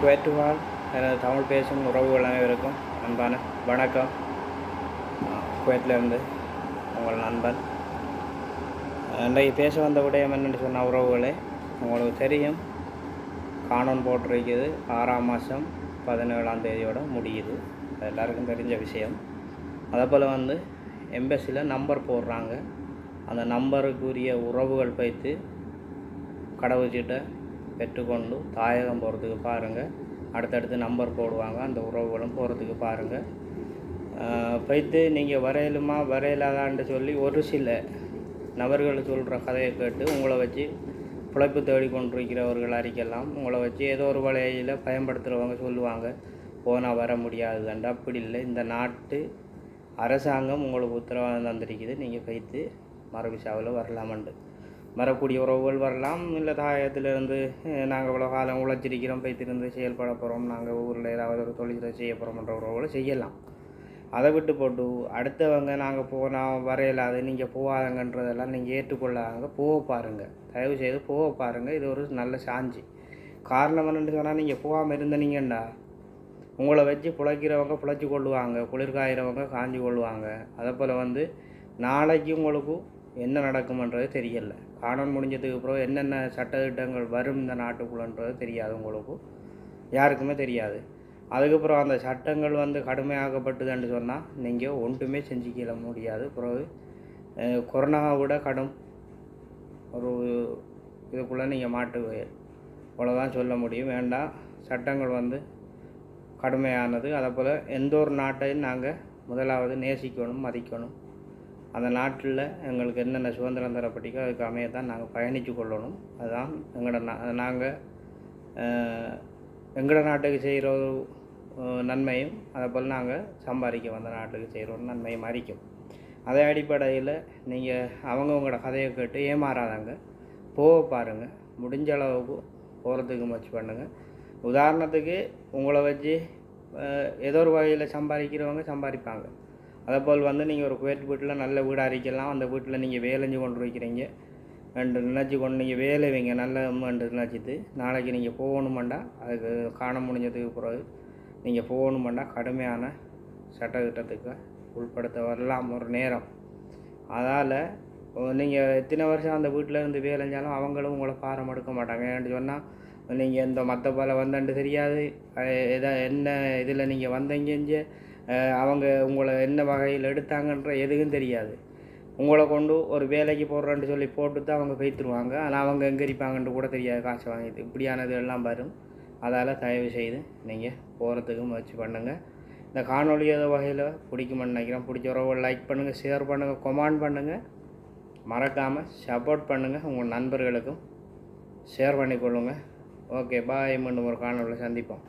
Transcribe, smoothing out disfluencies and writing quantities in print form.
Kuwait வாழ் எனது தமிழ் பேசும் உறவுகள் அனைவருக்கும் அன்பான வணக்கம். குவைத்திலிருந்து உங்கள் நண்பன். இன்றைக்கு பேச வந்த விடயம் என்னென்னு சொன்ன உறவுகளே, உங்களுக்கு தெரியும், காணொன் போட்டிருக்குது 6ஆம் மாதம் 17ஆம் தேதியோடு முடியுது. அது எல்லாருக்கும் தெரிஞ்ச விஷயம். அதேபோல் எம்பசியில் நம்பர் போடுறாங்க. அந்த நம்பருக்குரிய உறவுகள் வைத்து கடவுச்சீட்டை பெற்றுக்கொண்டு தாயகம் போகிறதுக்கு பாருங்கள். அடுத்தடுத்து நம்பர் போடுவாங்க, அந்த உறவுகளும் போகிறதுக்கு பாருங்கள். போய்த்து நீங்கள் வரையலுமா வரையலாதான்னு சொல்லி ஒரு சில நபர்கள் சொல்கிற கதையை கேட்டு உங்களை வச்சு பிழைப்பு தேடி கொண்டிருக்கிறவர்கள் அறிக்கலாம். உங்களை வச்சு ஏதோ ஒரு வழியில் பயன்படுத்துகிறவங்க சொல்லுவாங்க, போனால் வர முடியாது. அப்படி இல்லை, இந்த நாட்டு அரசாங்கம் உங்களுக்கு உத்தரவாதம் தந்திருக்குது, நீங்கள் போய்த்து மறுவிசாவில் வரலாமண்டு. வரக்கூடிய உறவுகள் வரலாம். இல்லை தாயத்திலிருந்து நாங்கள் இவ்வளோ காலம் உழைச்சிருக்கிறோம், போய்த்திருந்து செயல்பட போகிறோம், நாங்கள் ஊரில் ஏதாவது ஒரு தொழிலை செய்ய போகிறோம்ன்ற உறவுகளை செய்யலாம். அதை விட்டு போட்டு அடுத்தவங்க நாங்கள் போனால் வரையலாது, நீங்கள் போகாதங்கன்றதெல்லாம் நீங்கள் ஏற்றுக்கொள்ளாங்க. போக பாருங்கள், தயவு செய்து போக பாருங்கள். இது ஒரு நல்ல சாஞ்சி. காரணம் என்னென்னு சொன்னால், நீங்கள் போகாமல் இருந்தனீங்கண்டா உங்களை வச்சு பிழைக்கிறவங்க பிழைச்சி கொள்ளுவாங்க, குளிர்காயிறவங்க காஞ்சி கொள்ளுவாங்க. அதே போல் நாளைக்கு உங்களுக்கு என்ன நடக்கும்ன்றது தெரியல. காணொன் முடிஞ்சதுக்கு அப்புறம் என்னென்ன சட்டத்திட்டங்கள் வரும் இந்த நாட்டுக்குள்ளன்றது தெரியாது, உங்களுக்கு யாருக்குமே தெரியாது. அதுக்கப்புறம் அந்த சட்டங்கள் கடுமையாகப்பட்டுதுன்னு சொன்னால் நீங்கள் ஒன்றுமே செஞ்சுக்க முடியாது. பிறகு கொரோனாவை விட கடும் ஒரு இதுக்குள்ளே நீங்கள் மாட்டுவீங்க, அவ்வளோதான் சொல்ல முடியும். வேண்டாம், சட்டங்கள் கடுமையானது. அதே போல் எந்த ஒரு நாட்டையும் நாங்கள் முதலாவது நேசிக்கணும், மதிக்கணும். அந்த நாட்டில் எங்களுக்கு என்னென்ன சுதந்திரம் தரப்பட்டிக்கோ அதுக்கு அமையத்தான் நாங்கள் பயணித்து கொள்ளணும். அதுதான் நாங்கள் எங்களோட நாட்டுக்கு செய்கிற ஒரு நன்மையும், அதை போல் நாங்கள் சம்பாதிக்க வந்த நாட்டுக்கு செய்கிற ஒரு நன்மையும் அறிக்கும். அதே அடிப்படையில் நீங்கள் அவங்களோட கதையை கேட்டு ஏமாறாதாங்க, போக பாருங்கள். முடிஞ்ச அளவுக்கு போகிறதுக்கு முயற்சி பண்ணுங்கள். உதாரணத்துக்கு உங்களை வச்சு ஏதோ ஒரு வகையில் சம்பாதிக்கிறவங்க சம்பாதிப்பாங்க. அதே போல் நீங்கள் ஒரு குவைத் வீட்டில் நல்ல வீடாக அரிக்கலாம். அந்த வீட்டில் நீங்கள் வேலைஞ்சு கொண்டு வைக்கிறீங்க ரெண்டு நினச்சி கொண்டு நீங்கள் வேலை வைங்க நல்ல நினச்சிட்டு நாளைக்கு நீங்கள் போகணுமெண்டா, அதுக்கு காண முடிஞ்சதுக்கு பிறகு நீங்கள் போகணுமெண்டா கடுமையான சட்டத்திட்டத்துக்கு உட்படுத்த வரலாம் ஒரு நேரம். அதால் நீங்கள் எத்தனை வருஷம் அந்த வீட்டில் இருந்து வேலைஞ்சாலும் அவங்களும் உங்களை பாரம் எடுக்க மாட்டாங்க. ஏன்னு சொன்னால், நீங்கள் இந்த மற்ற பல வந்தண்டு தெரியாது, என்ன இதில் நீங்கள் வந்தீங்க, அவங்க உங்களை என்ன வகையில் எடுத்தாங்கன்ற எதுவும் தெரியாது. உங்களை கொண்டு ஒரு வேலைக்கு போடுறேன்னு சொல்லி போட்டு தான் அவங்க போய்த்துருவாங்க. ஆனால் அவங்க எங்கே இருப்பாங்கன்ட்டு கூட தெரியாது, காசு வாங்கிட்டு. இப்படியானது எல்லாம் வரும். அதால் தயவு செய்து நீங்கள் போகிறதுக்கு முயற்சி பண்ணுங்கள். இந்த காணொலி ஏதோ வகையில் பிடிக்குமென்னு நினைக்கிறேன். பிடிச்ச உறவுகள் லைக் பண்ணுங்கள், ஷேர் பண்ணுங்கள், கமெண்ட் பண்ணுங்கள். மறக்காமல் சப்போர்ட் பண்ணுங்கள். உங்கள் நண்பர்களுக்கும் ஷேர் பண்ணிக்கொள்ளுங்கள். ஓகே, பாய். மீண்டும் ஒரு காணொலியில் சந்திப்போம்.